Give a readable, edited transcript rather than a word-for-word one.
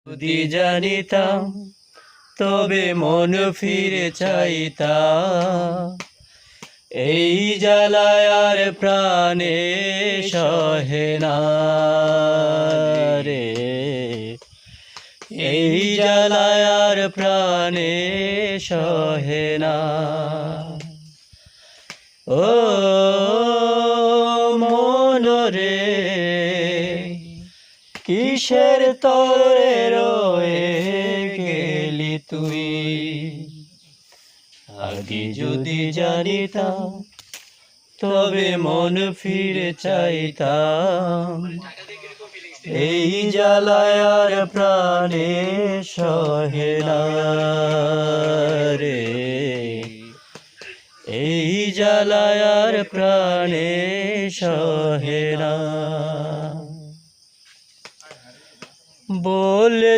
যদি জানিতাম তবে মন ফিরে চাইতাম, এই জ্বালায় আর প্রাণে সহে না রে, এই জ্বালায় আর প্রাণে সহে না। ও মন রে, কিসের তরে রয়ে গেলি তুই, আগে যদি জানিতাম তবে মন ফিরে চাইতাম, এই জ্বালায় আর প্রাণে সহে না রে, এই জ্বালায় আর প্রাণে সহে না। বলে